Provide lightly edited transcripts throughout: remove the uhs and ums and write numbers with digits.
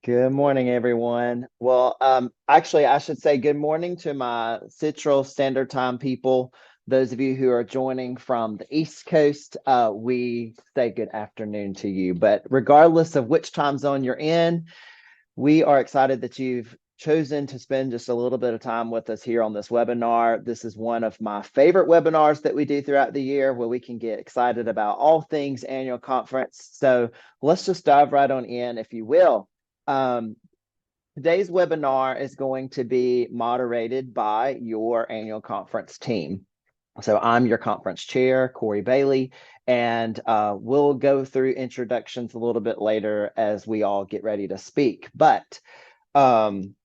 Good morning, everyone. Actually, I should say good morning to my Central Standard Time people. Those of you who are joining from the East Coast, we say good afternoon to you. But regardless of which time zone you're in, we are excited that you've chosen to spend just a little bit of time with us here on this webinar. This is one of my favorite webinars that we do throughout the year where we can get excited about all things annual conference. So let's just dive right on in, if you will. Um, Today's webinar is going to be moderated by your annual conference team. So I'm your conference chair, Corey Bailey, and we'll go through introductions a little bit later as we all get ready to speak. But um,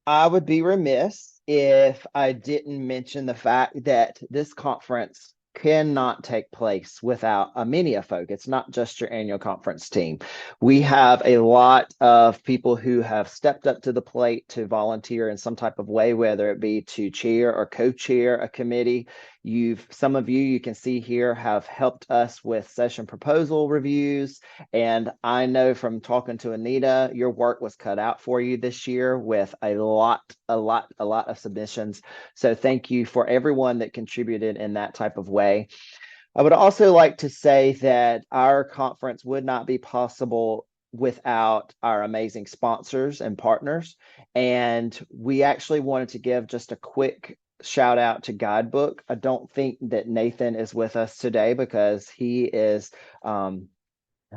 I would be remiss if I didn't mention the fact that this conference cannot take place without a many of folk. It's not just your annual conference team. We have a lot of people who have stepped up to the plate to volunteer in some type of way, whether it be to chair or co-chair a committee. Some of you can see here have helped us with session proposal reviews. And I know from talking to Anita, your work was cut out for you this year with a lot of submissions. So thank you for everyone that contributed in that type of way. I would also like to say that our conference would not be possible without our amazing sponsors and partners. And we actually wanted to give just a quick shout out to Guidebook. I don't think that Nathan is with us today because I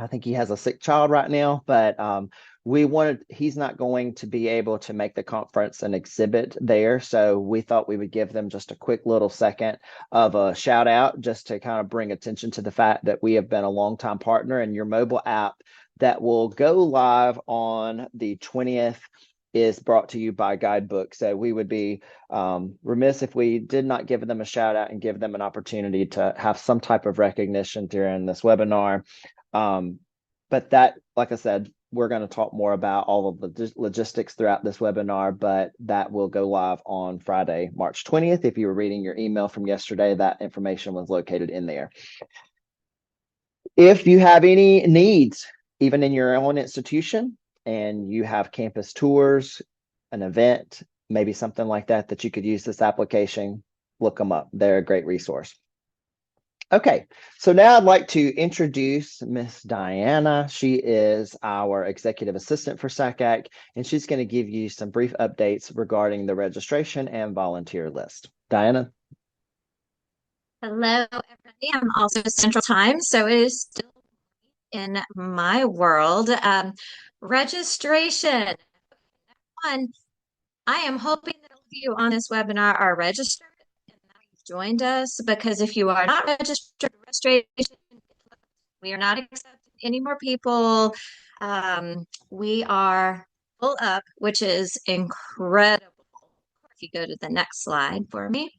think he has a sick child right now, but he's not going to be able to make the conference an exhibit there. So we thought we would give them just a quick little second of a shout out just to kind of bring attention to the fact that we have been a longtime partner, and your mobile app that will go live on the 20th is brought to you by Guidebook. So we would be remiss if we did not give them a shout out and give them an opportunity to have some type of recognition during this webinar. But that, like I said, we're going to talk more about all of the logistics throughout this webinar, but that will go live on Friday, March 20th. If you were reading your email from yesterday, that information was located in there. If you have any needs, even in your own institution, and you have campus tours, an event, maybe something like that, that you could use this application, look them up. They're a great resource. Okay, so now I'd like to introduce Miss Diana. She is our executive assistant for SACAC, and she's going to give you some brief updates regarding the registration and volunteer list. Diana? Hello, everybody. I'm also Central Time, so it is still in my world. Registration. One, I am hoping that all of you on this webinar are registered and that you've joined us, because if you are not registered, registration, we are not accepting any more people. We are full up, which is incredible. If you go to the next slide for me.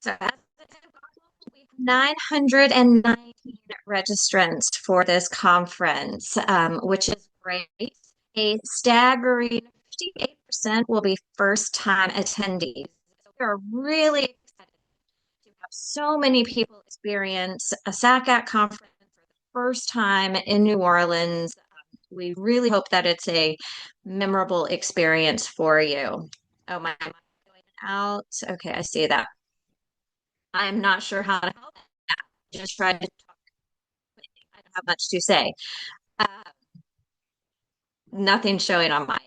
So as I said, we have 919 registrants for this conference, which is great. A staggering 58% will be first-time attendees. So we are really excited to have so many people experience a SACAC conference for the first time in New Orleans. We really hope that it's a memorable experience for you. Oh, my mind going out. Okay, I see that. I'm not sure how to help that. Just tried to talk. I don't have much to say. Uh, Nothing showing on my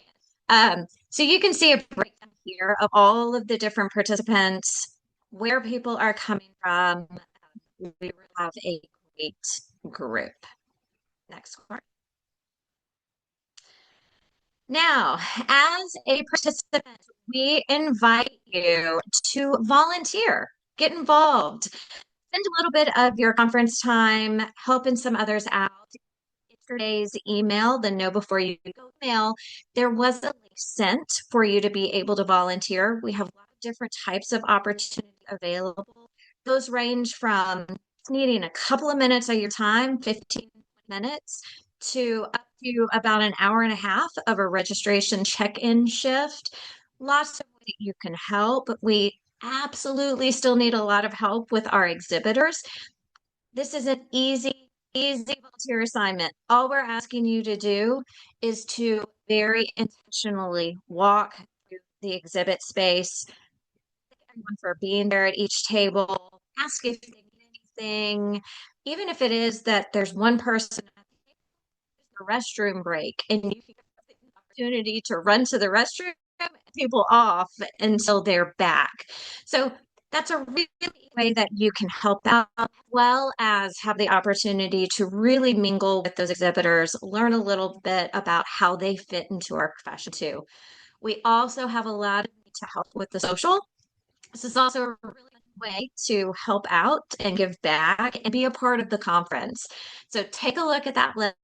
end. So you can see a breakdown here of all of the different participants, where people are coming from. We have a great group. Next card. Now, as a participant, we invite you to volunteer, get involved, spend a little bit of your conference time helping some others out. Yesterday's email, the Know Before You Go email, there was a link sent for you to be able to volunteer. We have a lot of different types of opportunity available. Those range from needing a couple of minutes of your time, 15 minutes, to up to about an hour and a half of a registration check-in shift. Lots of ways you can help. We absolutely still need a lot of help with our exhibitors. This is an easy Easy volunteer assignment. All we're asking you to do is to very intentionally walk through the exhibit space. Thank everyone for being there at each table. Ask if they need anything, even if it is that there's one person at the restroom break and you can have the opportunity to run to the restroom and people off until they're back. So that's a really way that you can help out, as well as have the opportunity to really mingle with those exhibitors, learn a little bit about how they fit into our profession too. We also have a lot to help with the social. This is also a really good way to help out and give back and be a part of the conference. So take a look at that list.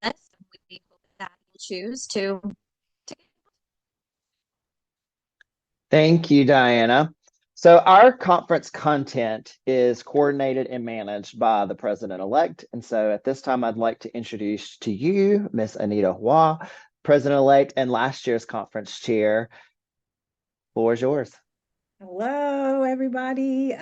We hope that you choose to. Thank you, Diana. So our conference content is coordinated and managed by the president-elect. And so at this time, I'd like to introduce to you Miss Anita Hua, president-elect and last year's conference chair. Floor is yours. Hello, everybody.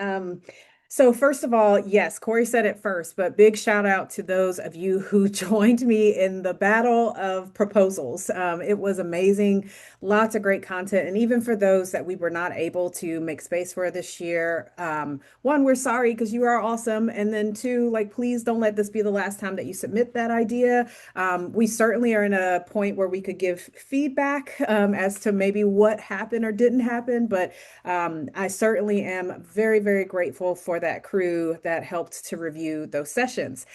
So first of all, yes, Corey said it first, but big shout out to those of you who joined me in the battle of proposals. It was amazing, lots of great content, and even for those that we were not able to make space for this year, one, we're sorry because you are awesome, and then two, like please don't let this be the last time that you submit that idea. We certainly are in a point where we could give feedback as to maybe what happened or didn't happen, but I certainly am very, very grateful for that crew that helped to review those sessions.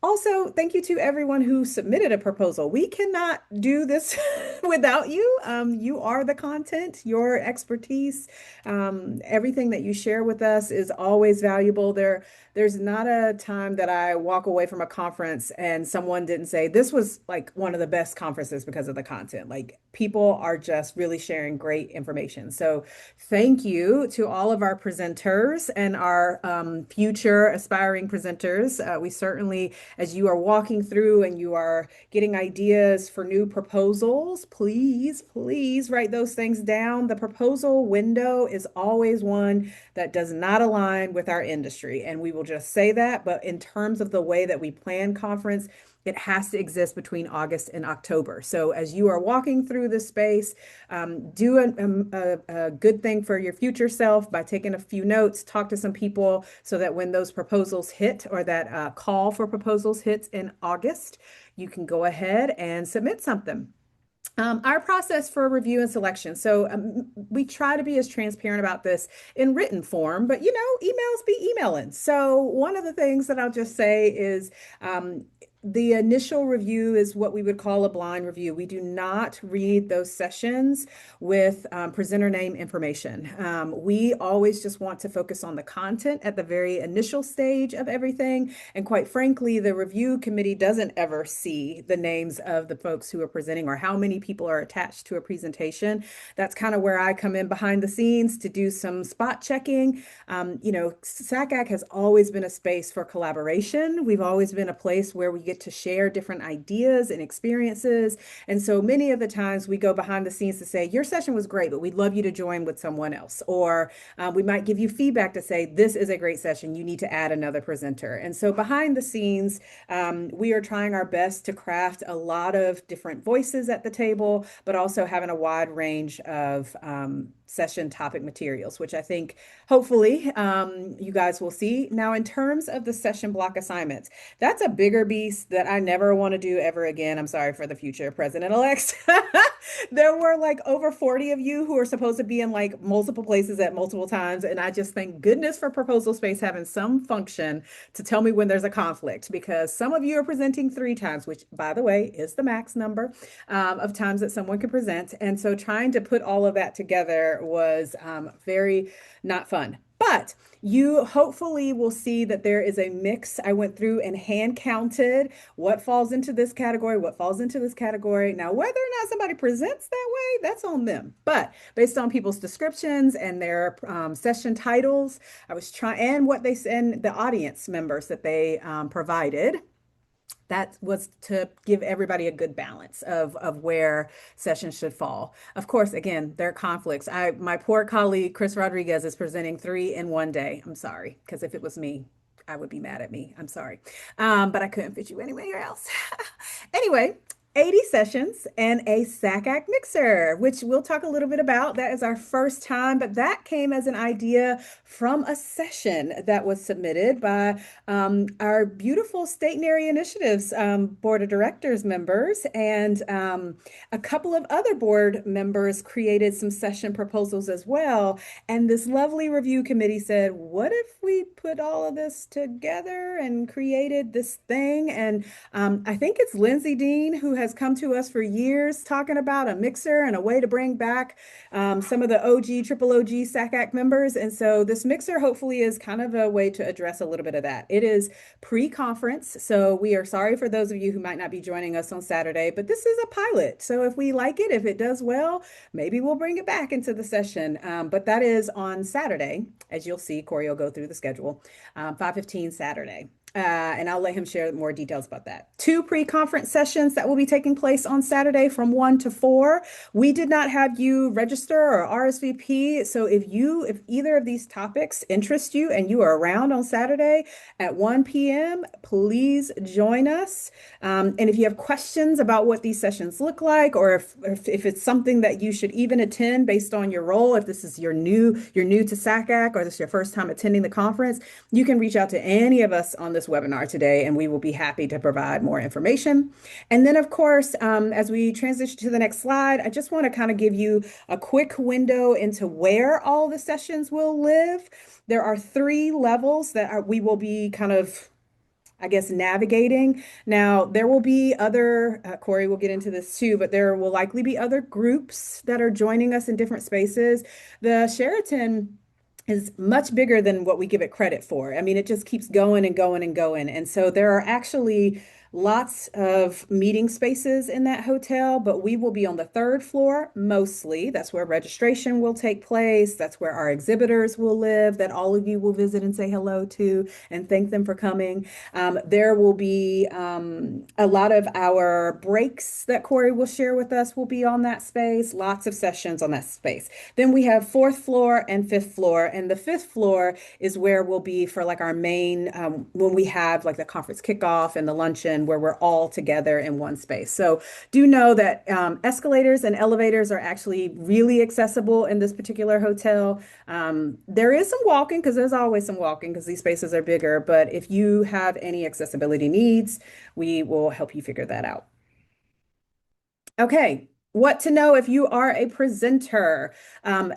Also, thank you to everyone who submitted a proposal. We cannot do this without you. You are the content, your expertise, everything that you share with us is always valuable. There's not a time that I walk away from a conference and someone didn't say this was like one of the best conferences because of the content. Like people are just really sharing great information. So thank you to all of our presenters and our future aspiring presenters. We certainly, as you are walking through and you are getting ideas for new proposals, please write those things down. The proposal window is always one that does not align with our industry. And we will just say that. But in terms of the way that we plan conference, it has to exist between August and October. So as you are walking through this space, do a good thing for your future self by taking a few notes, talk to some people so that when those proposals hit or that call for proposals hits in August, you can go ahead and submit something. Our process for review and selection. So we try to be as transparent about this in written form, but you know, emails be emailing. So one of the things that I'll just say is the initial review is what we would call a blind review. We do not read those sessions with presenter name information. We always just want to focus on the content at the very initial stage of everything. And quite frankly, the review committee doesn't ever see the names of the folks who are presenting or how many people are attached to a presentation. That's kind of where I come in behind the scenes to do some spot checking. You know, SACAC has always been a space for collaboration. We've always been a place where we get to share different ideas and experiences. And so many of the times we go behind the scenes to say, your session was great, but we'd love you to join with someone else. Or we might give you feedback to say, this is a great session. You need to add another presenter. And so behind the scenes, we are trying our best to craft a lot of different voices at the table, but also having a wide range of session topic materials, which I think hopefully you guys will see. Now, in terms of the session block assignments, that's a bigger beast that I never want to do ever again. I'm sorry for the future president-elects. There were like over 40 of you who are supposed to be in like multiple places at multiple times. And I just thank goodness for Proposal Space having some function to tell me when there's a conflict, because some of you are presenting 3 times, which by the way is the max number of times that someone can present. And so trying to put all of that together was very not fun. But you hopefully will see that there is a mix. I went through and hand counted what falls into this category, what falls into this category. Now, whether or not somebody presents that way, that's on them. But based on people's descriptions and their session titles, I was trying, and what they send the audience members that they provided, that was to give everybody a good balance of where sessions should fall. Of course, again, there are conflicts. My poor colleague, Chris Rodriguez, is presenting 3 in one day. I'm sorry, because if it was me, I would be mad at me. I'm sorry. But I couldn't fit you anywhere else. Anyway, 80 sessions and a SACAC mixer, which we'll talk a little bit about. That is our first time, but that came as an idea from a session that was submitted by our beautiful State and Area Initiatives Board of Directors members. And a couple of other board members created some session proposals as well. And this lovely review committee said, what if we put all of this together and created this thing? And I think it's Lindsay Dean who has come to us for years talking about a mixer and a way to bring back some of the OG, triple OG SACAC members. And so this mixer hopefully is kind of a way to address a little bit of that. It is pre-conference, so we are sorry for those of you who might not be joining us on Saturday, but this is a pilot. So if we like it, if it does well, maybe we'll bring it back into the session. But that is on Saturday, as you'll see. Corey will go through the schedule, 5:15 Saturday. And I'll let him share more details about that. 2 pre-conference sessions that will be taking place on Saturday from 1 to 4. We did not have you register or RSVP. So if either of these topics interest you and you are around on Saturday at 1 p.m., please join us. And if you have questions about what these sessions look like, or if it's something that you should even attend based on your role, if this is you're new to SACAC, or this is your first time attending the conference, you can reach out to any of us on this webinar today, and we will be happy to provide more information. And then, of course, as we transition to the next slide, I just want to kind of give you a quick window into where all the sessions will live. There are 3 levels that we will be kind of, I guess, navigating. Now, there will be other, Corey will get into this too, but there will likely be other groups that are joining us in different spaces. The Sheraton is much bigger than what we give it credit for. I mean, it just keeps going and going and going. And so there are actually lots of meeting spaces in that hotel, but we will be on the 3rd floor mostly. That's where registration will take place. That's where our exhibitors will live, that all of you will visit and say hello to and thank them for coming. There will be a lot of our breaks that Corey will share with us will be on that space, lots of sessions on that space. Then we have 4th floor and 5th floor. And the 5th floor is where we'll be for like our main, when we have like the conference kickoff and the luncheon, where we're all together in one space. So do know that escalators and elevators are actually really accessible in this particular hotel. There is some walking, because there's always some walking because these spaces are bigger. But if you have any accessibility needs, we will help you figure that out. Okay. What to know if you are a presenter.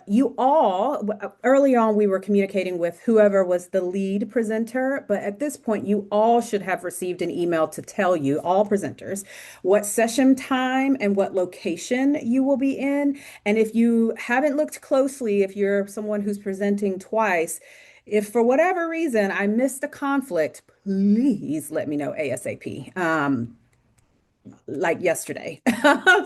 You all, early on, we were communicating with whoever was the lead presenter, but at this point, you all should have received an email to tell you, all presenters, what session time and what location you will be in. And if you haven't looked closely, if you're someone who's presenting twice, if for whatever reason I missed a conflict, please let me know ASAP. Like yesterday,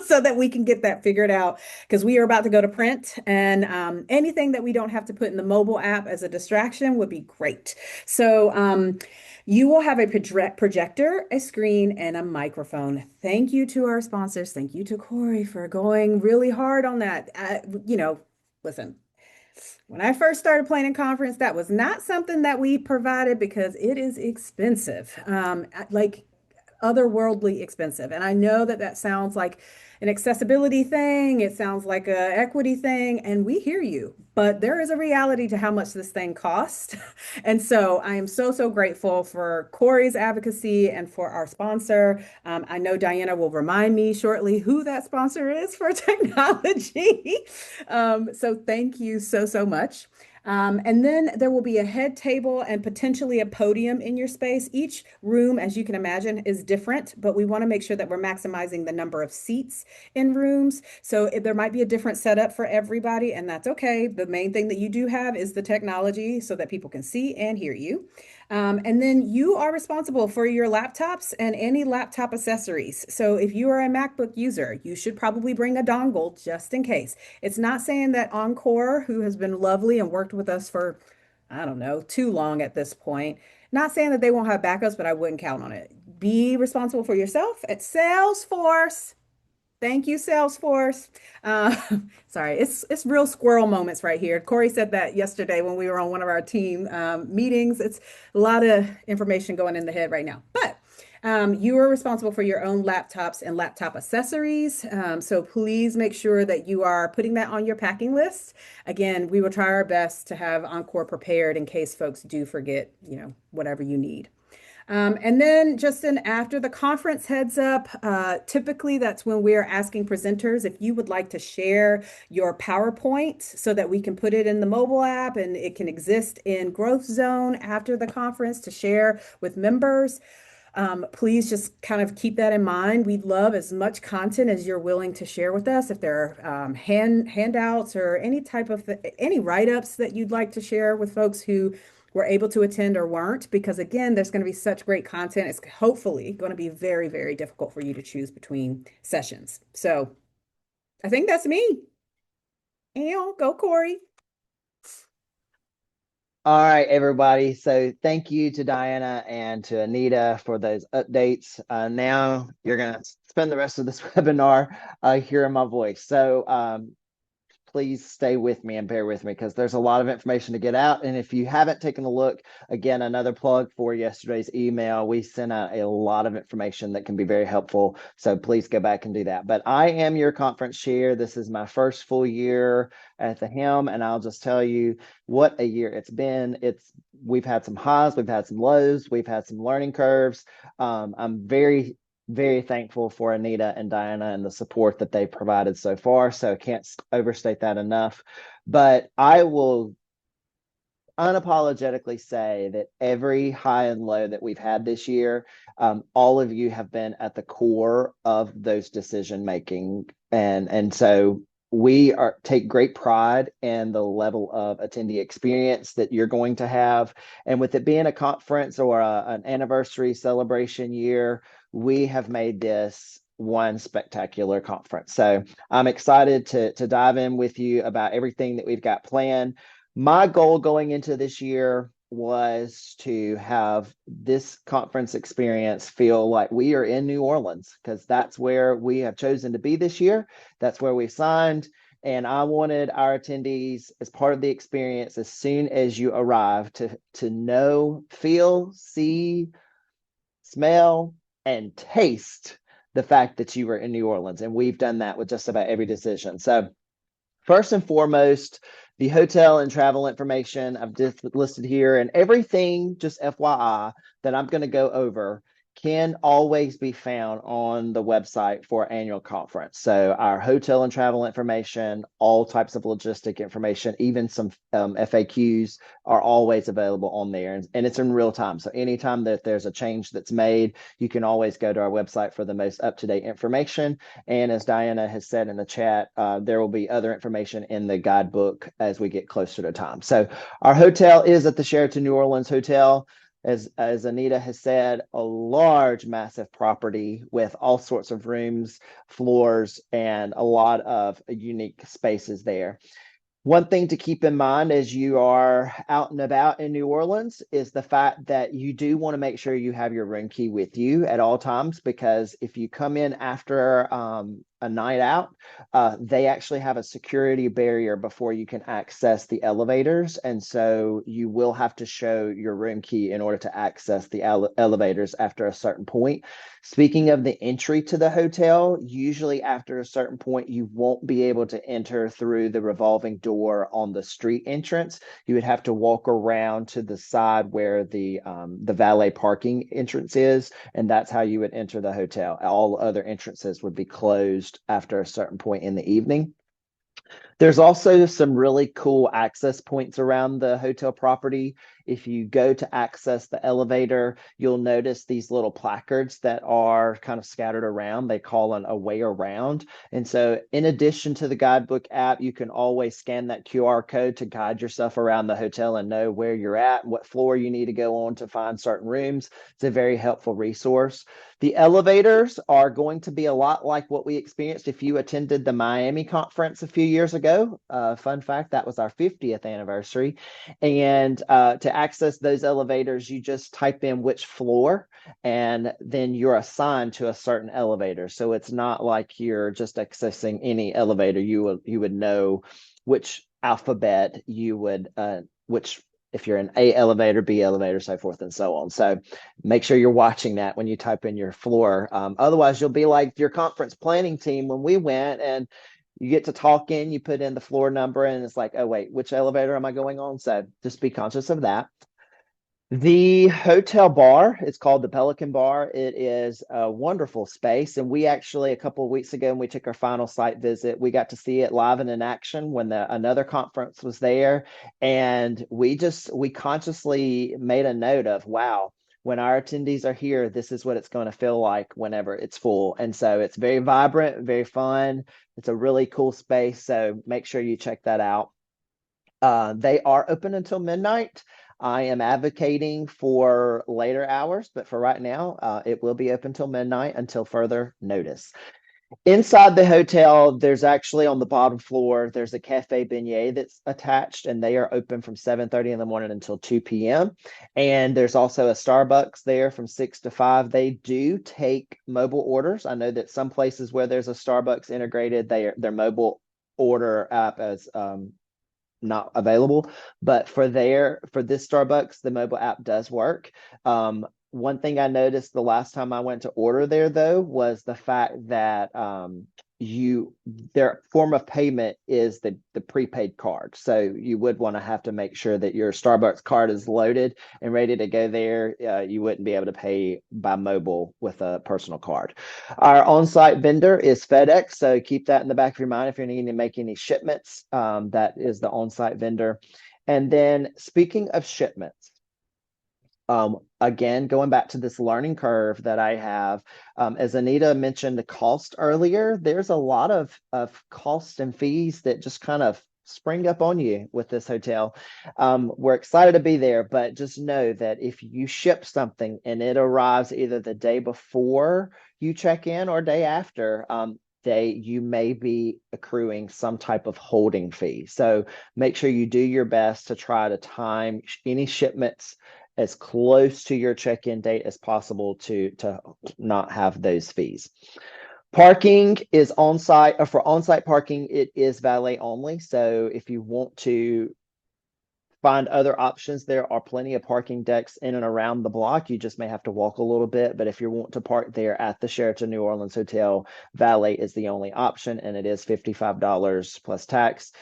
so that we can get that figured out, because we are about to go to print, and anything that we don't have to put in the mobile app as a distraction would be great. So you will have a projector, a screen, and a microphone. Thank you to our sponsors. Thank you to Corey for going really hard on that. Listen, when I first started planning conference, that was not something that we provided because it is expensive. Like otherworldly expensive. And I know that that sounds like an accessibility thing. It sounds like a equity thing, and we hear you, but there is a reality to how much this thing costs. And so I am so, so grateful for Corey's advocacy and for our sponsor. I know Diana will remind me shortly who that sponsor is for technology. So thank you so, so much. And then there will be a head table and potentially a podium in your space. Each room, as you can imagine, is different, but we want to make sure that we're maximizing the number of seats in rooms. So there might be a different setup for everybody, and that's okay. The main thing that you do have is the technology so that people can see and hear you. And then you are responsible for your laptops and any laptop accessories. So if you are a MacBook user, you should probably bring a dongle just in case. It's not saying that Encore, who has been lovely and worked with us for, I don't know, too long at this point, not saying that they won't have backups, but I wouldn't count on it. Be responsible for yourself at Salesforce. Thank you, Salesforce. Sorry, it's real squirrel moments right here. Corey said that yesterday when we were on one of our team meetings. It's a lot of information going in the head right now. But you are responsible for your own laptops and laptop accessories. So please make sure that you are putting that on your packing list. Again, we will try our best to have Encore prepared in case folks do forget, whatever you need. And then just in after the conference heads up, typically that's when we're asking presenters if you would like to share your PowerPoint so that we can put it in the mobile app and it can exist in Growth Zone after the conference to share with members. Please just kind of keep that in mind. We'd love as much content as you're willing to share with us. If there are handouts or any type of any write-ups that you'd like to share with folks who were able to attend or weren't, because again, there's going to be such great content. It's hopefully going to be very, very difficult for you to choose between sessions. So I think that's me. And go, Corey. All right, everybody. So thank you to Diana and to Anita for those updates. Now you're going to spend the rest of this webinar hearing my voice. So please stay with me and bear with me because there's a lot of information to get out. And if you haven't taken a look, again, another plug for yesterday's email, we sent out a lot of information that can be very helpful. So please go back and do that. But I am your conference chair. This is my first full year at the helm. And I'll just tell you what a year it's been. We've had some highs, we've had some lows, we've had some learning curves. I'm very thankful for Anita and Diana and the support that they provided so far. So I can't overstate that enough. But I will unapologetically say that every high and low that we've had this year, all of you have been at the core of those decision making. And so we take great pride in the level of attendee experience that you're going to have. And with it being a conference or an anniversary celebration year, we have made this one spectacular conference. So I'm excited to dive in with you about everything that we've got planned. My goal going into this year was to have this conference experience feel like we are in New Orleans, because that's where we have chosen to be this year. That's where we signed. And I wanted our attendees, as part of the experience, as soon as you arrive, to know, feel, see, smell, and taste the fact that you were in New Orleans. And we've done that with just about every decision. So first and foremost, the hotel and travel information I've just listed here, and everything, just FYI, that I'm going to go over can always be found on the website for annual conference. So our hotel and travel information, all types of logistic information, even some FAQs are always available on there. And it's in real time. So anytime that there's a change that's made, you can always go to our website for the most up-to-date information. And as Diana has said in the chat, there will be other information in the guidebook as we get closer to time. So our hotel is at the Sheraton New Orleans Hotel. As Anita has said, a large, massive property with all sorts of rooms, floors, and a lot of unique spaces there. One thing to keep in mind as you are out and about in New Orleans is the fact that you do want to make sure you have your room key with you at all times, because if you come in after a night out, they actually have a security barrier before you can access the elevators. And so you will have to show your room key in order to access the elevators after a certain point. Speaking of the entry to the hotel, usually after a certain point, you won't be able to enter through the revolving door on the street entrance. You would have to walk around to the side where the valet parking entrance is, and that's how you would enter the hotel. All other entrances would be closed after a certain point in the evening. There's also some really cool access points around the hotel property. If you go to access the elevator, you'll notice these little placards that are kind of scattered around. They call it a way around. And so in addition to the guidebook app, you can always scan that QR code to guide yourself around the hotel and know where you're at and what floor you need to go on to find certain rooms. It's a very helpful resource. The elevators are going to be a lot like what we experienced if you attended the Miami conference a few years ago. Fun fact, that was our 50th anniversary. And to access those elevators, you just type in which floor, and then you're assigned to a certain elevator. So it's not like you're just accessing any elevator. You would know which alphabet you would, which if you're in A elevator, B elevator, so forth and so on. So make sure you're watching that when you type in your floor. Otherwise, you'll be like your conference planning team when we went, and you get to talk in, you put in the floor number, and it's like, oh, wait, which elevator am I going on? So just be conscious of that. The hotel bar, it's called the Pelican Bar. It is a wonderful space. And we actually, a couple of weeks ago, when we took our final site visit, we got to see it live and in action when another conference was there. And we consciously made a note of, wow, when our attendees are here, this is what it's going to feel like whenever it's full. And so it's very vibrant, very fun. It's a really cool space. So make sure you check that out. They are open until midnight. I am advocating for later hours, but for right now, it will be open till midnight until further notice. Inside the hotel, there's actually on the bottom floor, there's a cafe beignet that's attached, and they are open from 7:30 in the morning until 2 p.m. And there's also a Starbucks there from 6 to 5. They do take mobile orders. I know that some places where there's a Starbucks integrated, their mobile order app is not available, but for this Starbucks, the mobile app does work. One thing I noticed the last time I went to order there, though, was the fact that their form of payment is the prepaid card. So you would want to have to make sure that your Starbucks card is loaded and ready to go there. You wouldn't be able to pay by mobile with a personal card. Our on-site vendor is FedEx, so keep that in the back of your mind if you're needing to make any shipments. That is the on-site vendor. And then speaking of shipments, again, going back to this learning curve that I have, as Anita mentioned the cost earlier, there's a lot of costs and fees that just kind of spring up on you with this hotel. We're excited to be there, but just know that if you ship something and it arrives either the day before you check in or day after, you may be accruing some type of holding fee. So make sure you do your best to try to time any shipments as close to your check-in date as possible to not have those fees. Parking is on-site. For on-site parking, it is valet only. So if you want to find other options, there are plenty of parking decks in and around the block. You just may have to walk a little bit. But if you want to park there at the Sheraton New Orleans Hotel, valet is the only option, and it is $55 plus tax.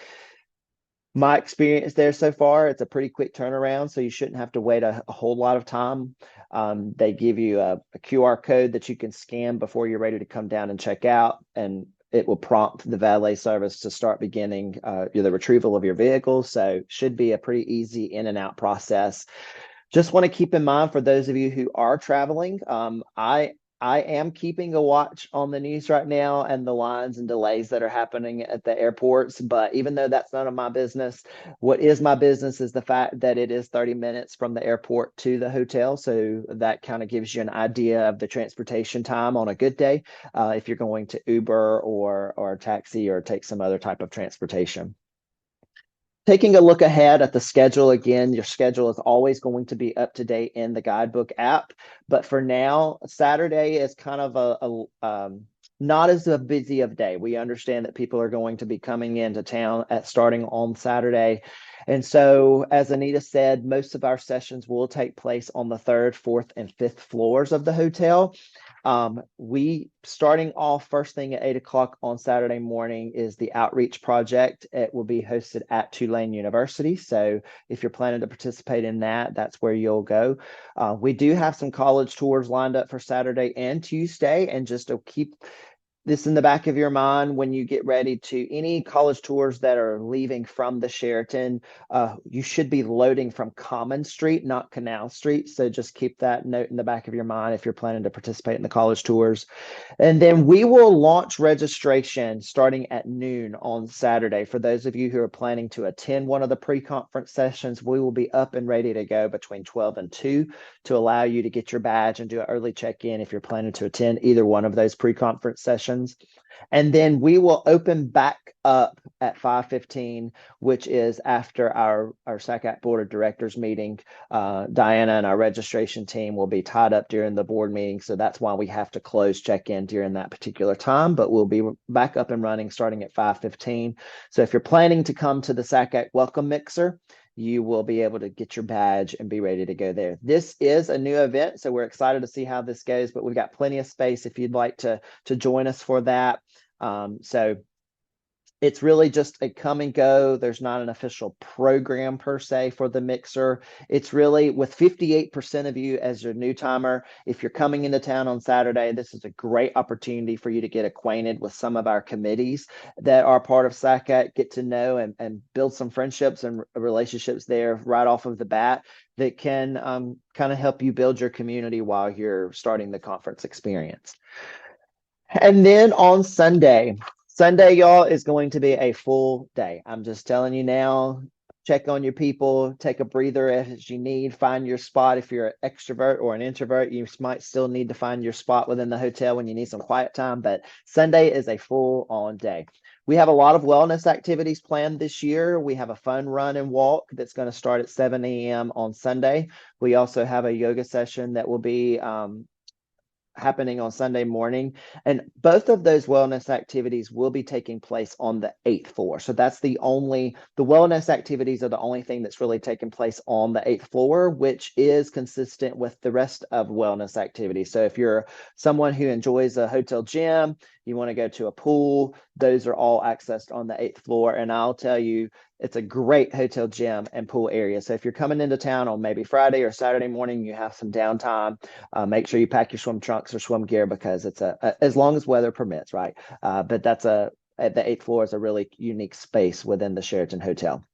My experience there so far, it's a pretty quick turnaround, so you shouldn't have to wait a whole lot of time. They give you a QR code that you can scan before you're ready to come down and check out, and it will prompt the valet service to start beginning the retrieval of your vehicle. So should be a pretty easy in and out process. Just want to keep in mind for those of you who are traveling, I am keeping a watch on the news right now and the lines and delays that are happening at the airports. But even though that's none of my business, what is my business is the fact that it is 30 minutes from the airport to the hotel. So that kind of gives you an idea of the transportation time on a good day if you're going to Uber or taxi or take some other type of transportation. Taking a look ahead at the schedule, again, your schedule is always going to be up to date in the guidebook app. But for now, Saturday is kind of not as a busy of day. We understand that people are going to be coming into town starting on Saturday. And so, as Anita said, most of our sessions will take place on the 3rd, 4th, and 5th floors of the hotel. We starting off first thing at 8 o'clock on Saturday morning is the outreach project. It will be hosted at Tulane University. So if you're planning to participate in that, that's where you'll go. We do have some college tours lined up for Saturday and Tuesday, and just to keep this in the back of your mind when you get ready to any college tours that are leaving from the Sheraton, you should be loading from Common Street, not Canal Street. So just keep that note in the back of your mind if you're planning to participate in the college tours. And then we will launch registration starting at noon on Saturday. For those of you who are planning to attend one of the pre-conference sessions, we will be up and ready to go between 12 and 2 to allow you to get your badge and do an early check-in if you're planning to attend either one of those pre-conference sessions. And then we will open back up at 5:15, which is after our SACAC Board of Directors meeting. Diana and our registration team will be tied up during the board meeting, so that's why we have to close check-in during that particular time, but we'll be back up and running starting at 5:15. So if you're planning to come to the SACAC Welcome Mixer, you will be able to get your badge and be ready to go there. This is a new event, so we're excited to see how this goes, but we've got plenty of space if you'd like to join us for that. So it's really just a come and go. There's not an official program per se for the mixer. It's really with 58% of you as your new timer. If you're coming into town on Saturday, this is a great opportunity for you to get acquainted with some of our committees that are part of SACAC, get to know and build some friendships and relationships there right off of the bat that can kind of help you build your community while you're starting the conference experience. And then on Sunday, y'all, is going to be a full day. I'm just telling you now, check on your people, take a breather as you need, find your spot. If you're an extrovert or an introvert, you might still need to find your spot within the hotel when you need some quiet time, but Sunday is a full on day. We have a lot of wellness activities planned this year. We have a fun run and walk that's going to start at 7 a.m. on Sunday. We also have a yoga session that will be happening on Sunday morning. And both of those wellness activities will be taking place on the 8th floor. So that's the wellness activities are the only thing that's really taking place on the 8th floor, which is consistent with the rest of wellness activities. So if you're someone who enjoys a hotel gym, you want to go to a pool, those are all accessed on the 8th floor. And I'll tell you, it's a great hotel gym and pool area. So if you're coming into town on maybe Friday or Saturday morning, you have some downtime, make sure you pack your swim trunks or swim gear because it's as long as weather permits, right? But that's at the 8th floor is a really unique space within the Sheraton Hotel.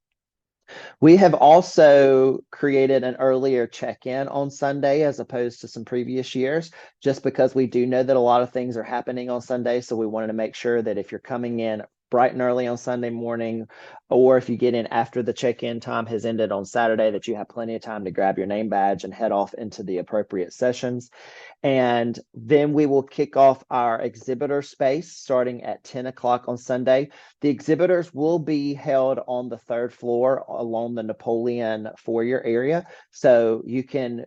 We have also created an earlier check-in on Sunday as opposed to some previous years, just because we do know that a lot of things are happening on Sunday. So we wanted to make sure that if you're coming in bright and early on Sunday morning, or if you get in after the check-in time has ended on Saturday, that you have plenty of time to grab your name badge and head off into the appropriate sessions. And then we will kick off our exhibitor space starting at 10 o'clock on Sunday. The exhibitors will be held on the 3rd floor along the Napoleon foyer area. So you can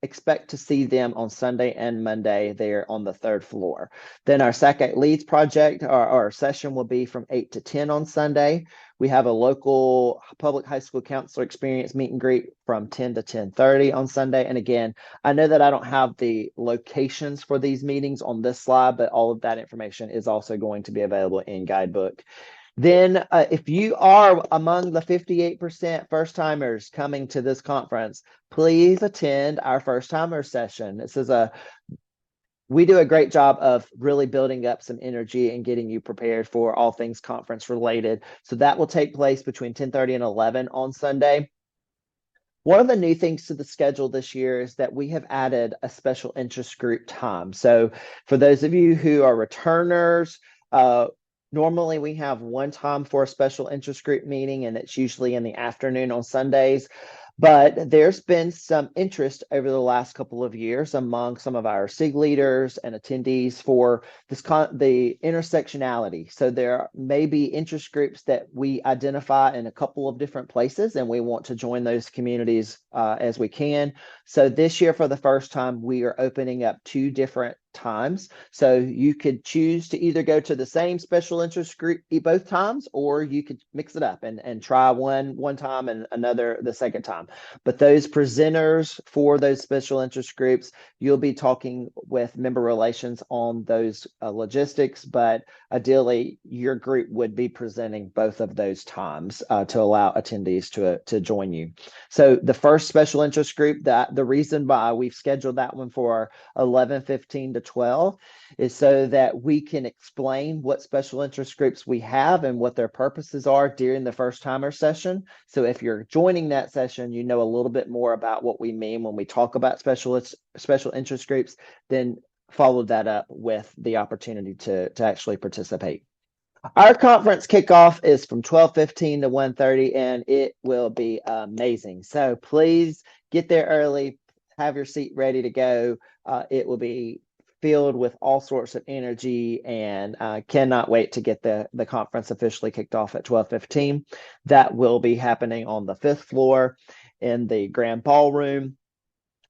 expect to see them on Sunday and Monday there on the 3rd floor. Then our SACAC Leads project, our session will be from 8 to 10 on Sunday. We have a local public high school counselor experience meet and greet from 10 to 10:30 on Sunday. And again, I know that I don't have the locations for these meetings on this slide, but all of that information is also going to be available in Guidebook. Then if you are among the 58% first timers coming to this conference, please attend our first timer session. We do a great job of really building up some energy and getting you prepared for all things conference related. So that will take place between 10:30 and 11 on Sunday. One of the new things to the schedule this year is that we have added a special interest group time. So for those of you who are returners, normally we have one time for a special interest group meeting, and it's usually in the afternoon on Sundays. But there's been some interest over the last couple of years among some of our SIG leaders and attendees for the intersectionality. So there may be interest groups that we identify in a couple of different places, and we want to join those communities as we can. So this year, for the first time, we are opening up 2 different times. So you could choose to either go to the same special interest group both times, or you could mix it up and try one time and another the second time. But those presenters for those special interest groups, you'll be talking with member relations on those logistics, but ideally your group would be presenting both of those times to allow attendees to join you. So the first special interest group, that the reason why we've scheduled that one for 11:15 to 12 is so that we can explain what special interest groups we have and what their purposes are during the first timer session. So if you're joining that session, you know a little bit more about what we mean when we talk about special interest groups, then follow that up with the opportunity to actually participate. Our conference kickoff is from 12:15 to 1:30, and it will be amazing. So please get there early. have your seat ready to go. It will be filled with all sorts of energy, and cannot wait to get the conference officially kicked off at 12:15. That will be happening on the 5th floor in the grand ballroom.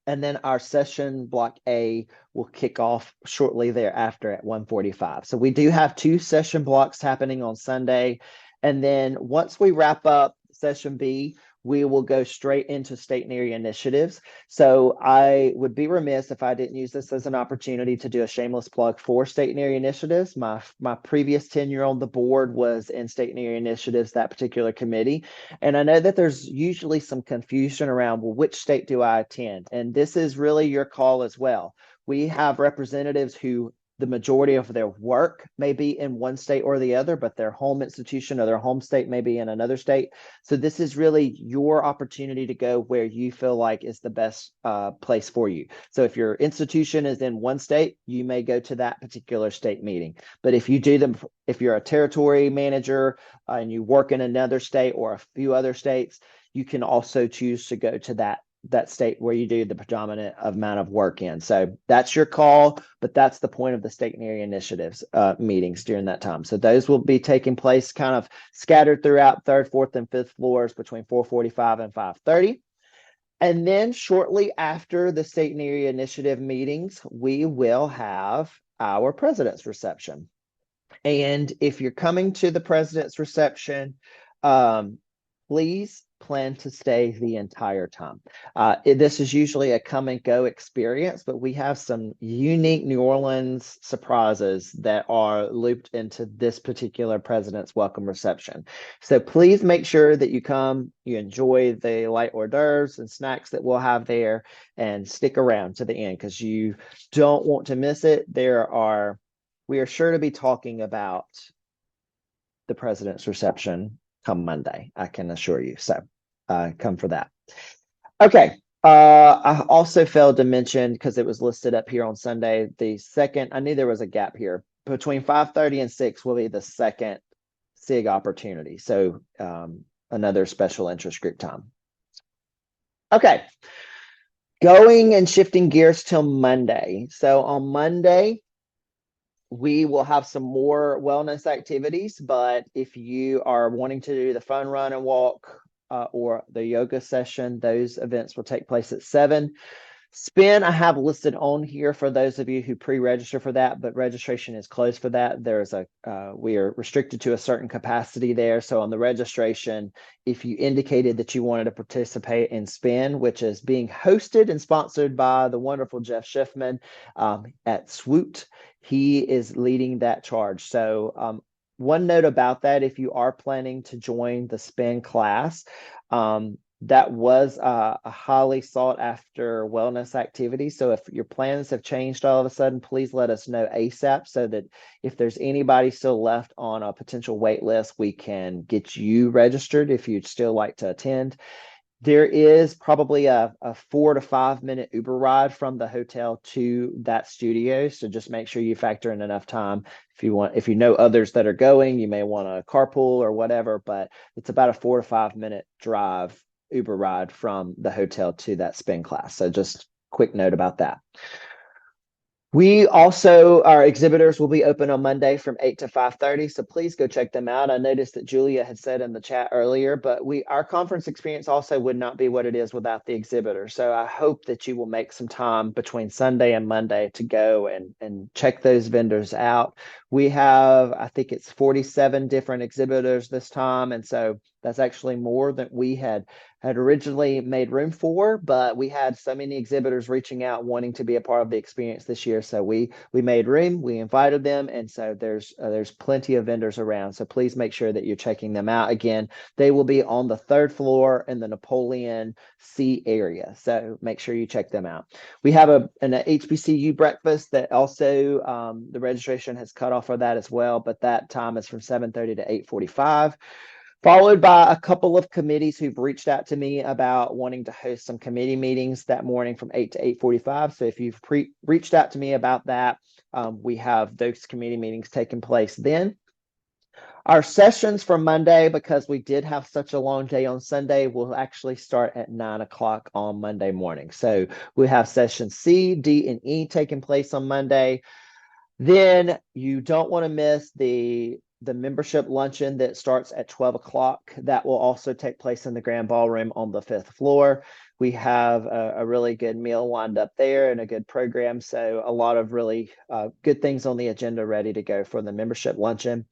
And then our session block A will kick off shortly thereafter at 1:45. So we do have 2 session blocks happening on Sunday. And then once we wrap up session B, we will go straight into state and area initiatives. So I would be remiss if I didn't use this as an opportunity to do a shameless plug for state and area initiatives. My previous tenure on the board was in state and area initiatives, that particular committee. And I know that there's usually some confusion around, well, which state do I attend? And this is really your call as well. We have representatives who the majority of their work may be in one state or the other, but their home institution or their home state may be in another state. So this is really your opportunity to go where you feel like is the best place for you. So if your institution is in one state, you may go to that particular state meeting. But if you do them, if you're a territory manager and you work in another state or a few other states, you can also choose to go to that state where you do the predominant amount of work in. So that's your call, but that's the point of the state and area initiatives meetings during that time. So those will be taking place kind of scattered throughout 3rd, 4th, and 5th floors between 4:45 and 5:30. And then shortly after the state and area initiative meetings, we will have our president's reception. And if you're coming to the president's reception, please plan to stay the entire time. This is usually a come and go experience, but we have some unique New Orleans surprises that are looped into this particular president's welcome reception. So please make sure that you come, you enjoy the light hors d'oeuvres and snacks that we'll have there, and stick around to the end because you don't want to miss it. We are sure to be talking about the president's reception come Monday, I can assure you. So come for that. Okay. I also failed to mention, because it was listed up here on Sunday, I knew there was a gap here. Between 5:30 and 6 will be the second SIG opportunity. So another special interest group time. Okay. Going and shifting gears till Monday. So on Monday, we will have some more wellness activities, but if you are wanting to do the fun run and walk or the yoga session, those events will take place at 7. Spin, I have listed on here for those of you who pre-register for that, but registration is closed for that. We are restricted to a certain capacity there. So on the registration, if you indicated that you wanted to participate in Spin, which is being hosted and sponsored by the wonderful Jeff Schiffman at Swoot, he is leading that charge. So one note about that, if you are planning to join the Spin class, that was a highly sought after wellness activity. So if your plans have changed all of a sudden, please let us know ASAP so that if there's anybody still left on a potential wait list, we can get you registered if you'd still like to attend. There is probably a 4 to 5 minute Uber ride from the hotel to that studio. So just make sure you factor in enough time. If you know others that are going, you may want to carpool or whatever, but it's about a 4 to 5 minute drive Uber ride from the hotel to that Spin class. So just quick note about that. We also, our exhibitors will be open on Monday from 8 to 5:30. So please go check them out. I noticed that Julia had said in the chat earlier, but our conference experience also would not be what it is without the exhibitor. So I hope that you will make some time between Sunday and Monday to go and check those vendors out. We have, I think it's 47 different exhibitors this time. And so that's actually more than we had originally made room for, but we had so many exhibitors reaching out wanting to be a part of the experience this year. So we made room, we invited them. And so there's plenty of vendors around. So please make sure that you're checking them out. Again, they will be on the 3rd floor in the Napoleon C area. So make sure you check them out. We have an HBCU breakfast that also the registration has cut off for that as well, but that time is from 7:30 to 8:45. Followed by a couple of committees who've reached out to me about wanting to host some committee meetings that morning from 8 to 8:45. So if you've reached out to me about that, we have those committee meetings taking place then. Our sessions for Monday, because we did have such a long day on Sunday, will actually start at 9 o'clock on Monday morning. So we have session C, D, and E taking place on Monday. Then you don't want to miss the membership luncheon that starts at 12 o'clock. That will also take place in the Grand Ballroom on the 5th floor. We have a really good meal lined up there and a good program. So a lot of really good things on the agenda ready to go for the membership luncheon.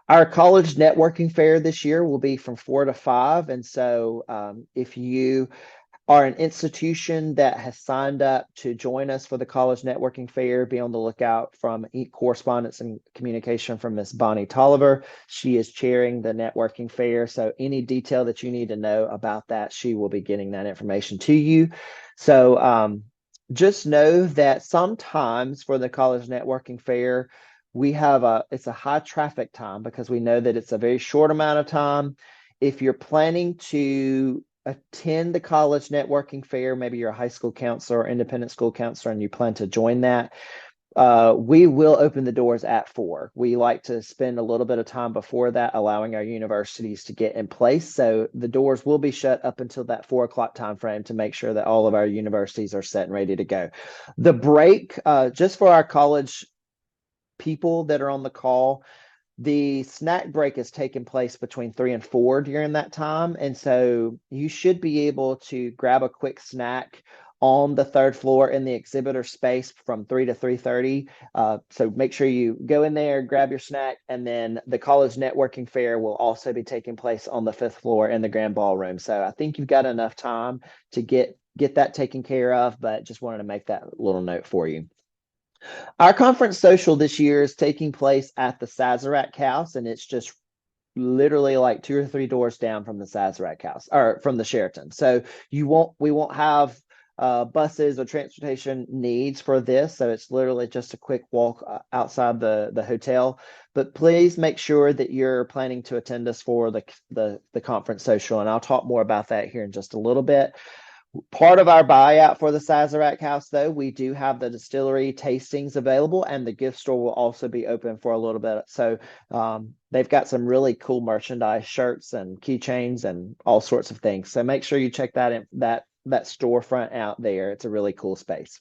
Our college networking fair this year will be from 4 to 5. And so if you are an institution that has signed up to join us for the college networking fair, be on the lookout from correspondence and communication from Miss Bonnie Tolliver. She is chairing the networking fair. So any detail that you need to know about that, she will be getting that information to you. So just know that sometimes for the college networking fair, we have it's a high traffic time because we know that it's a very short amount of time. If you're planning to attend the college networking fair, maybe you're a high school counselor or independent school counselor and you plan to join that, we will open the doors at 4. We like to spend a little bit of time before that, allowing our universities to get in place. So the doors will be shut up until that 4 o'clock time frame to make sure that all of our universities are set and ready to go. The break, just for our college people that are on the call, the snack break is taking place between 3 and 4 during that time. And so you should be able to grab a quick snack on the 3rd floor in the exhibitor space from 3 to 3:30. So make sure you go in there, grab your snack, and then the college networking fair will also be taking place on the 5th floor in the Grand Ballroom. So I think you've got enough time to get that taken care of, but just wanted to make that little note for you. Our conference social this year is taking place at the Sazerac House, and it's just literally like 2 or 3 doors down from the Sazerac House or from the Sheraton. So we won't have buses or transportation needs for this. So it's literally just a quick walk outside the hotel. But please make sure that you're planning to attend us for the conference social, and I'll talk more about that here in just a little bit. Part of our buyout for the Sazerac House, though, we do have the distillery tastings available, and the gift store will also be open for a little bit. So they've got some really cool merchandise, shirts and keychains and all sorts of things. So make sure you check that storefront out there. It's a really cool space.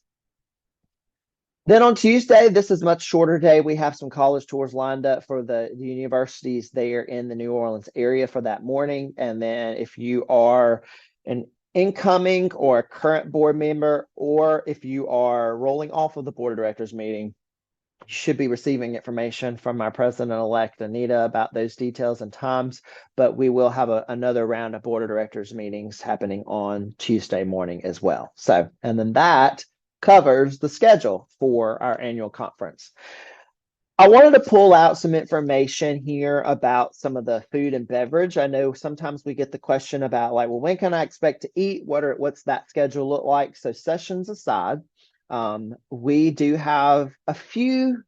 Then on Tuesday, this is a much shorter day. We have some college tours lined up for the universities there in the New Orleans area for that morning. And then if you are an incoming or a current board member, or if you are rolling off of the board of directors meeting, you should be receiving information from our president-elect Anita about those details and times, but we will have another round of board of directors meetings happening on Tuesday morning as well. So, and then that covers the schedule for our annual conference. I wanted to pull out some information here about some of the food and beverage. I know sometimes we get the question about like, well, when can I expect to eat? What's that schedule look like? So sessions aside, we do have a few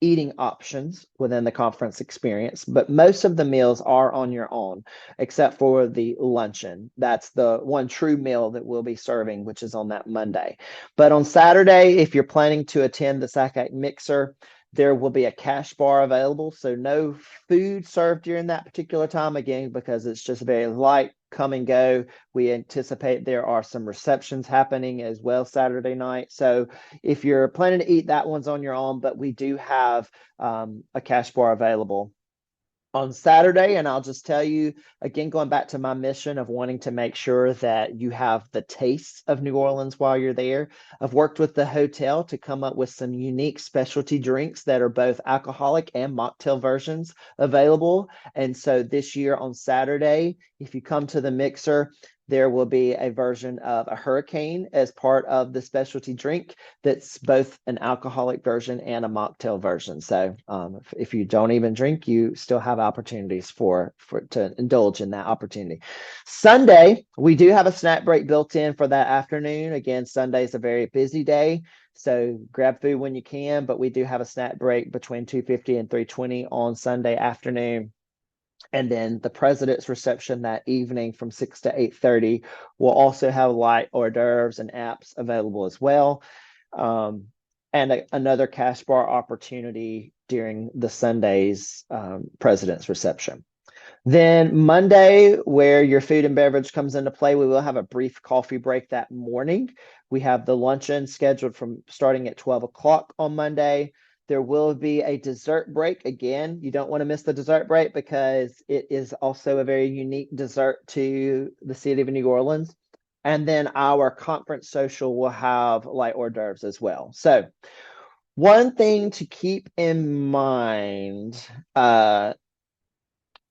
eating options within the conference experience, but most of the meals are on your own, except for the luncheon. That's the one true meal that we'll be serving, which is on that Monday. But on Saturday, if you're planning to attend the SACAC Mixer, there will be a cash bar available. So no food served during that particular time, again, because it's just very light, come and go. We anticipate there are some receptions happening as well Saturday night. So if you're planning to eat, that one's on your own, but we do have a cash bar available on Saturday. And I'll just tell you, again, going back to my mission of wanting to make sure that you have the taste of New Orleans while you're there. I've worked with the hotel to come up with some unique specialty drinks that are both alcoholic and mocktail versions available. And so this year on Saturday, if you come to the Mixer, there will be a version of a hurricane as part of the specialty drink that's both an alcoholic version and a mocktail version. So if you don't even drink, you still have opportunities to indulge in that opportunity. Sunday, we do have a snack break built in for that afternoon. Again, Sunday is a very busy day, so grab food when you can, but we do have a snack break between 2:50 and 3:20 on Sunday afternoon. And then the president's reception that evening from 6 to 8:30 will also have light hors d'oeuvres and apps available as well. and another cash bar opportunity during the Sunday's President's Reception. Then Monday, where your food and beverage comes into play, we will have a brief coffee break that morning. We have the luncheon scheduled from starting at 12 o'clock on Monday. There will be a dessert break. Again, you don't want to miss the dessert break because it is also a very unique dessert to the city of New Orleans. And then our conference social will have light hors d'oeuvres as well. So one thing to keep in mind,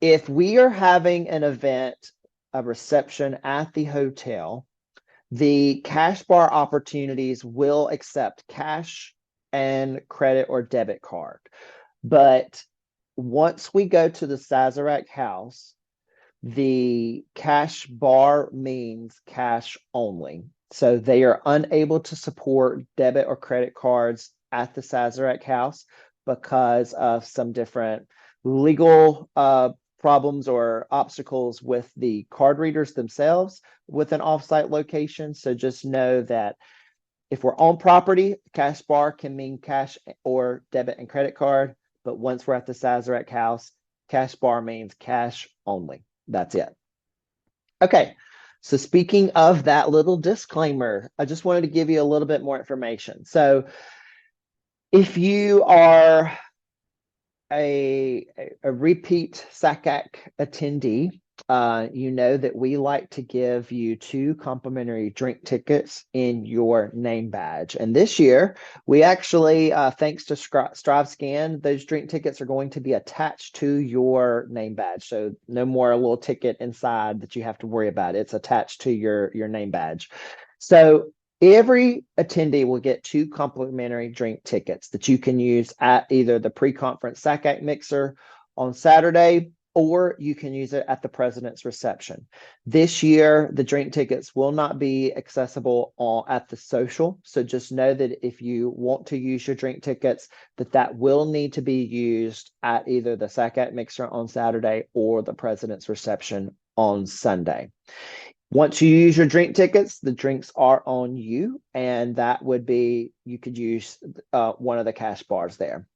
if we are having an event, a reception at the hotel, the cash bar opportunities will accept cash and credit or debit card. But once we go to the Sazerac house, the cash bar means cash only. So they are unable to support debit or credit cards at the Sazerac house because of some different legal problems or obstacles with the card readers themselves with an offsite location. So just know that if we're on property, cash bar can mean cash or debit and credit card. But once we're at the Sazerac house, cash bar means cash only. That's it. Okay. So speaking of that little disclaimer, I just wanted to give you a little bit more information. So if you are a repeat SACAC attendee, you know that we like to give you 2 complimentary drink tickets in your name badge. And this year, we actually, thanks to StriveScan, those drink tickets are going to be attached to your name badge. So no more a little ticket inside that you have to worry about. It's attached to your name badge. So every attendee will get 2 complimentary drink tickets that you can use at either the pre-conference SACAC mixer on Saturday, or you can use it at the President's Reception. This year, the drink tickets will not be accessible at the social. So just know that if you want to use your drink tickets, that will need to be used at either the SACAC mixer on Saturday or the President's Reception on Sunday. Once you use your drink tickets, the drinks are on you, and that would be, you could use one of the cash bars there.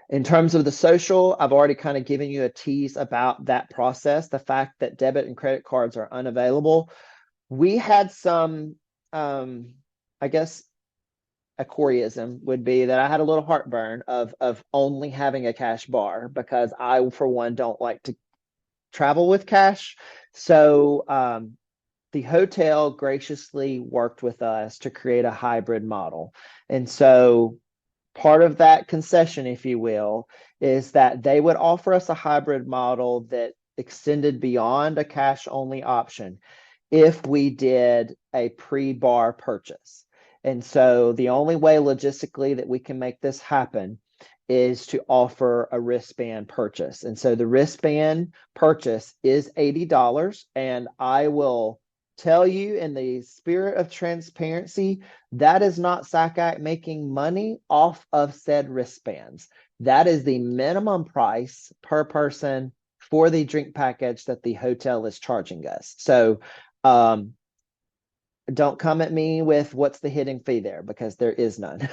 In terms of the social, I've already kind of given you a tease about that process, the fact that debit and credit cards are unavailable. We had some, I guess, a Coreyism would be that I had a little heartburn of only having a cash bar because I, for one, don't like to travel with cash. So the hotel graciously worked with us to create a hybrid model. And so part of that concession, if you will, is that they would offer us a hybrid model that extended beyond a cash only option if we did a pre-bar purchase. And so the only way logistically that we can make this happen is to offer a wristband purchase. And so the wristband purchase is $80. And I will tell you, in the spirit of transparency, that is not SACAC making money off of said wristbands. That is the minimum price per person for the drink package that the hotel is charging us. So don't come at me with what's the hidden fee there, because there is none.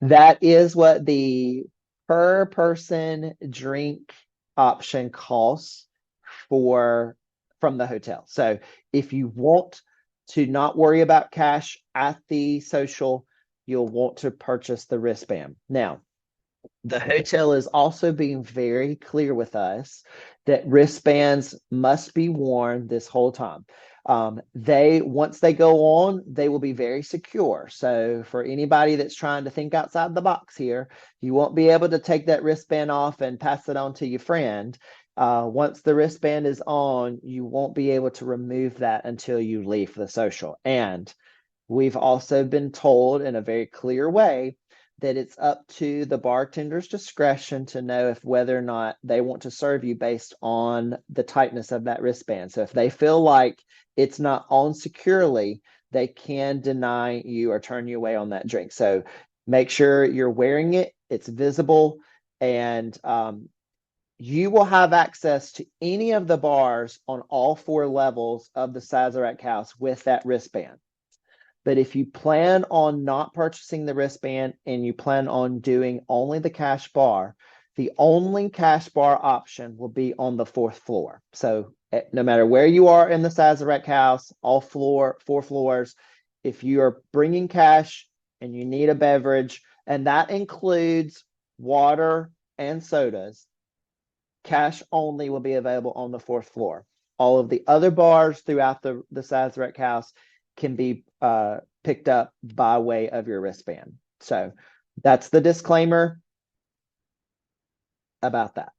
That is what the per person drink option costs from the hotel. So if you want to not worry about cash at the social, you'll want to purchase the wristband. Now, the hotel is also being very clear with us that wristbands must be worn this whole time. Once they go on, they will be very secure. So for anybody that's trying to think outside the box here, you won't be able to take that wristband off and pass it on to your friend. Once the wristband is on, you won't be able to remove that until you leave the social. And we've also been told in a very clear way that it's up to the bartender's discretion to know if whether or not they want to serve you based on the tightness of that wristband. So if they feel like it's not on securely, they can deny you or turn you away on that drink. So make sure you're wearing it, it's visible, and you will have access to any of the bars on all 4 levels of the Sazerac house with that wristband. But if you plan on not purchasing the wristband and you plan on doing only the cash bar, the only cash bar option will be on the fourth floor. So no matter where you are in the Sazerac house, four floors, if you are bringing cash and you need a beverage, and that includes water and sodas, cash only will be available on the fourth floor. All of the other bars throughout the Sazerac house can be picked up by way of your wristband. So that's the disclaimer about that.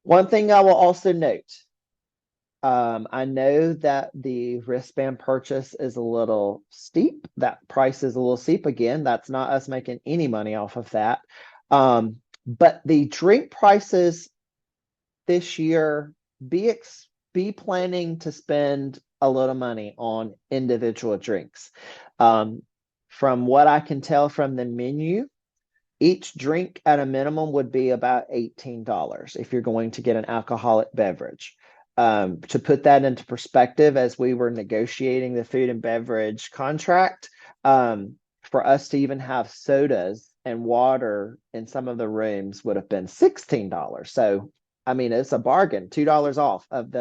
One thing I will also note, I know that the wristband purchase is a little steep. That price is a little steep. Again, that's not us making any money off of that. But the drink prices this year, be planning to spend a little money on individual drinks. From what I can tell from the menu, each drink at a minimum would be about $18 if you're going to get an alcoholic beverage. To put that into perspective, as we were negotiating the food and beverage contract, for us to even have sodas and water in some of the rooms would have been $16. So, I mean, it's a bargain, $2 off of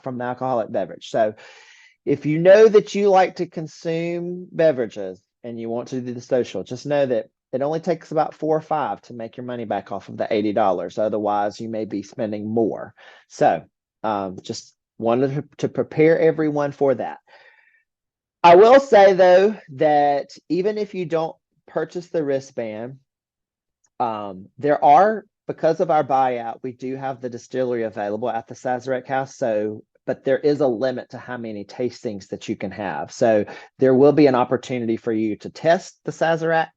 from the alcoholic beverage. So if you know that you like to consume beverages and you want to do the social, just know that it only takes about 4 or 5 to make your money back off of the $80. Otherwise, you may be spending more. So just wanted to prepare everyone for that. I will say, though, that even if you don't purchase the wristband, because of our buyout, we do have the distillery available at the Sazerac house. But there is a limit to how many tastings that you can have. So there will be an opportunity for you to test the Sazerac,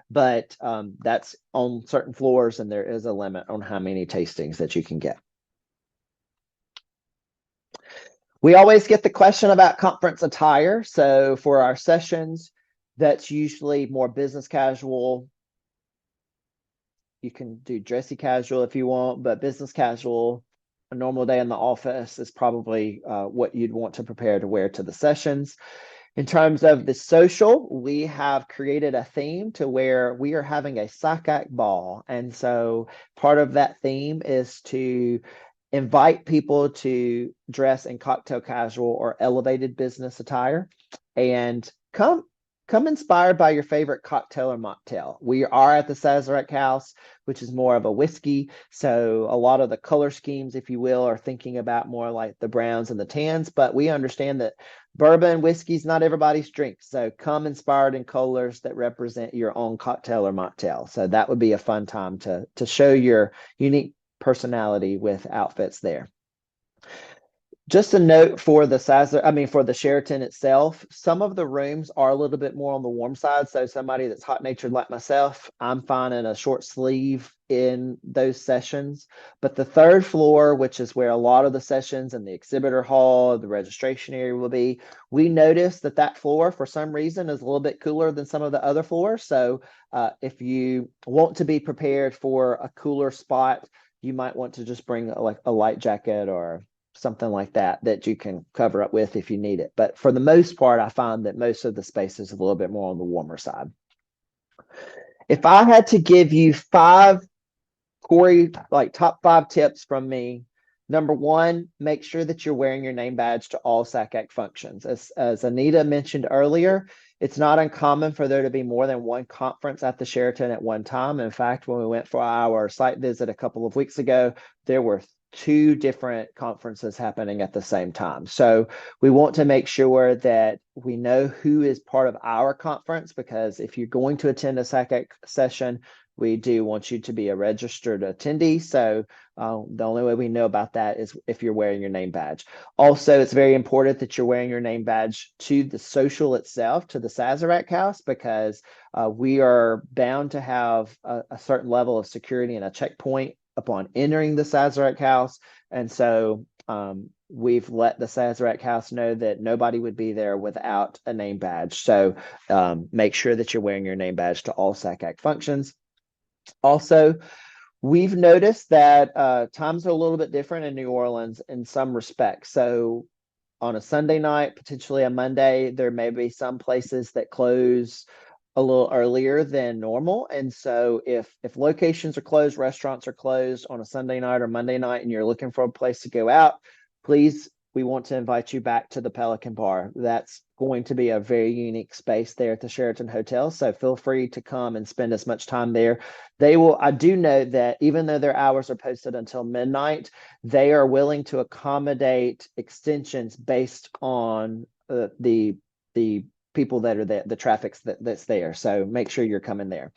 but that's on certain floors, and there is a limit on how many tastings that you can get. We always get the question about conference attire. So for our sessions, that's usually more business casual. You can do dressy casual if you want, but business casual, a normal day in the office is probably what you'd want to prepare to wear to the sessions. In terms of the social, we have created a theme to where we are having a SACAC ball. And so part of that theme is to invite people to dress in cocktail casual or elevated business attire and come inspired by your favorite cocktail or mocktail. We are at the Sazerac house, which is more of a whiskey. So a lot of the color schemes, if you will, are thinking about more like the browns and the tans, but we understand that bourbon, whiskey is not everybody's drink. So come inspired in colors that represent your own cocktail or mocktail. So that would be a fun time to show your unique personality with outfits there. Just a note for the for the Sheraton itself, some of the rooms are a little bit more on the warm side. So somebody that's hot natured like myself, I'm fine in a short sleeve in those sessions. But the third floor, which is where a lot of the sessions and the exhibitor hall, the registration area will be, we noticed that floor for some reason is a little bit cooler than some of the other floors. So if you want to be prepared for a cooler spot, you might want to just bring a light jacket or something like that you can cover up with if you need it. But for the most part, I find that most of the space is a little bit more on the warmer side. If I had to give you 5, Corey, like top 5 tips from me, number 1, make sure that you're wearing your name badge to all SACAC functions. As Anita mentioned earlier, it's not uncommon for there to be more than one conference at the Sheraton at one time. In fact, when we went for our site visit a couple of weeks ago, there were 2 different conferences happening at the same time. So we want to make sure that we know who is part of our conference, because if you're going to attend a SACAC session, we do want you to be a registered attendee. So the only way we know about that is if you're wearing your name badge. Also, it's very important that you're wearing your name badge to the social itself, to the Sazerac house, because we are bound to have a certain level of security and a checkpoint upon entering the Sazerac house. And so we've let the Sazerac house know that nobody would be there without a name badge. So make sure that you're wearing your name badge to all SACAC functions. Also, we've noticed that times are a little bit different in New Orleans in some respects. So on a Sunday night, potentially a Monday. There may be some places that close a little earlier than normal. And so if locations are closed, restaurants are closed on a Sunday night or Monday night, and you're looking for a place to go out, please, we want to invite you back to the Pelican Bar. That's going to be a very unique space there at the Sheraton Hotel. So feel free to come and spend as much time there. They will, I do know that even though their hours are posted until midnight, they are willing to accommodate extensions based on the people that are there, the traffic that's there. So make sure you're coming there.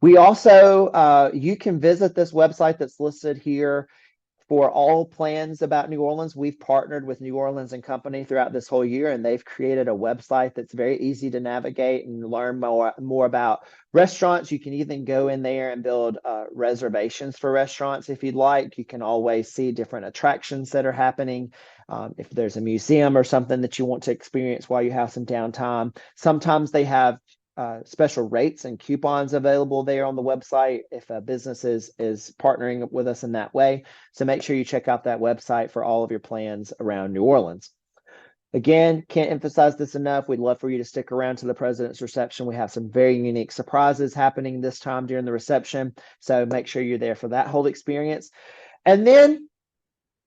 We also, you can visit this website that's listed here for all plans about New Orleans. We've partnered with New Orleans and Company throughout this whole year, and they've created a website that's very easy to navigate and learn more about restaurants. You can even go in there and build reservations for restaurants if you'd like. You can always see different attractions that are happening. If there's a museum or something that you want to experience while you have some downtime. Sometimes they have special rates and coupons available there on the website if a business is partnering with us in that way. So make sure you check out that website for all of your plans around New Orleans. Again, can't emphasize this enough. We'd love for you to stick around to the president's reception. We have some very unique surprises happening this time during the reception. So make sure you're there for that whole experience. And then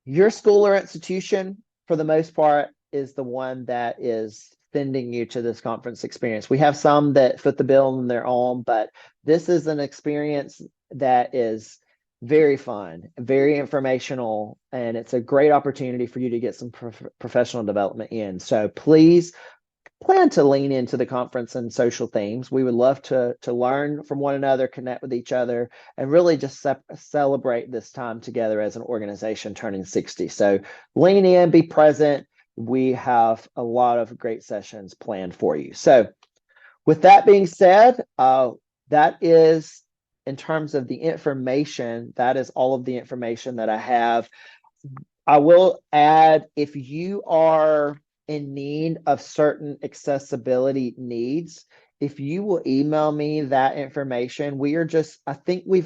your school or institution, for the most part, is the one that is sending you to this conference experience. We have some that foot the bill on their own, but this is an experience that is very fun, very informational, and it's a great opportunity for you to get some professional development in. So please plan to lean into the conference and social themes. We would love to learn from one another, connect with each other, and really just celebrate this time together as an organization turning 60. So lean in, be present. We have a lot of great sessions planned for you. So with that being said, that is, in terms of the information, that is all of the information that I have. I will add, if you are in need of certain accessibility needs, if you will email me that information, I think we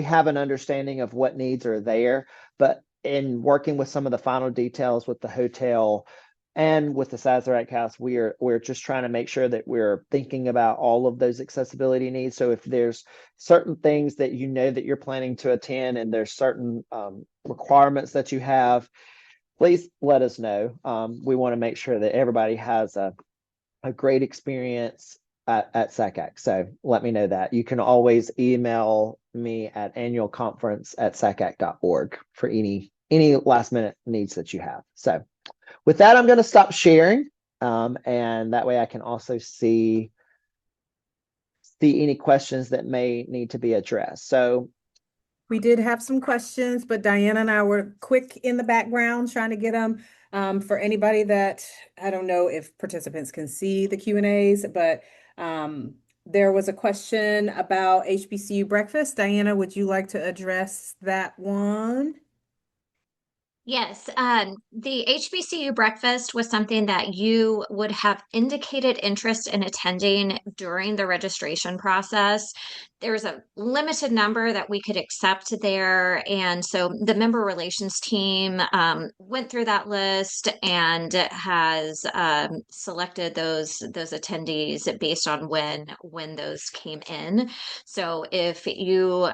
have an understanding of what needs are there, but in working with some of the final details with the hotel and with the Sazerac House, we're just trying to make sure that we're thinking about all of those accessibility needs. So if there's certain things that you know that you're planning to attend and there's certain requirements that you have, please let us know. We want to make sure that everybody has a great experience at SACAC. So let me know that. You can always email me at annualconference@sacac.org for any last minute needs that you have. So with that, I'm going to stop sharing. And that way I can also see any questions that may need to be addressed. So we did have some questions, but Diana and I were quick in the background trying to get them. For anybody that, I don't know if participants can see the Q&As, but there was a question about HBCU breakfast. Diana, would you like to address that one? Yes, the HBCU breakfast was something that you would have indicated interest in attending during the registration process. There's a limited number that we could accept there. And so the member relations team went through that list and has selected those attendees based on when those came in. So if you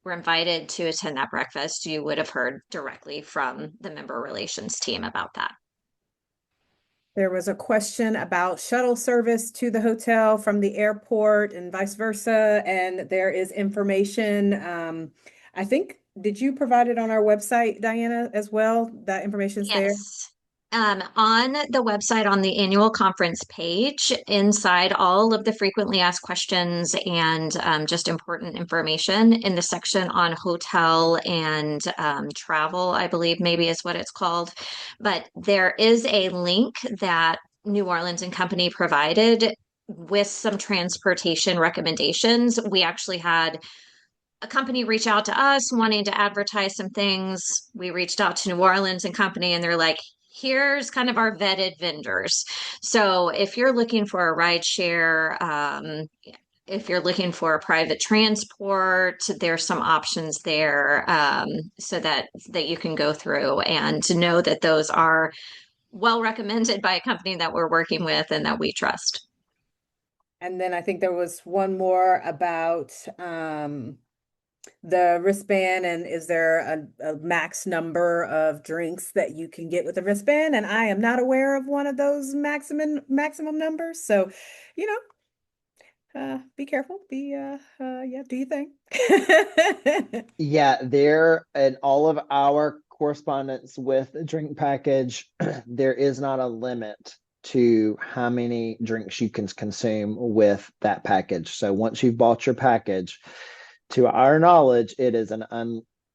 were invited to attend that breakfast, you would have heard directly from the member relations team about that. There was a question about shuttle service to the hotel from the airport and vice versa. And there is information. I think, did you provide it on our website, Diana, as well? That information's there? Yes. On the website, on the annual conference page, inside all of the frequently asked questions and just important information in the section on hotel and travel, I believe maybe is what it's called. But there is a link that New Orleans and Company provided with some transportation recommendations. We actually had a company reach out to us wanting to advertise some things. We reached out to New Orleans and Company, and they're like, here's kind of our vetted vendors. So if you're looking for a ride share, if you're looking for a private transport, there's some options there, so that you can go through and to know that those are well recommended by a company that we're working with and that we trust. And then I think there was one more about the wristband, and is there a max number of drinks that you can get with a wristband? And I am not aware of one of those maximum numbers. So, you be careful. Yeah, do you think? Yeah, there in all of our correspondence with the drink package, there is not a limit to how many drinks you can consume with that package. So once you've bought your package, to our knowledge, it is an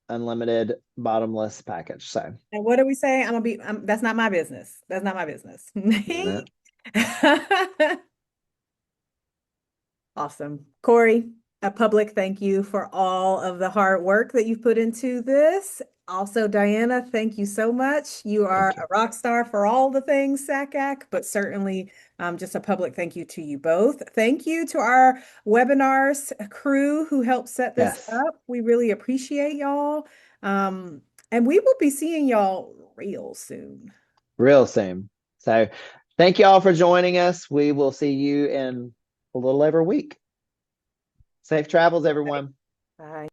unlimited bottomless package. So And what do we say? That's not my business. That's not my business. Awesome. Corey, a public thank you for all of the hard work that you've put into this. Also, Diana, thank you so much. You are a rock star for all the things SACAC, but certainly just a public thank you to you both. Thank you to our webinars crew who helped set this yes, up. We really appreciate y'all. And we will be seeing y'all real soon. real soon. So thank you all for joining us. We will see you in a little over a week. Safe travels, everyone. Bye.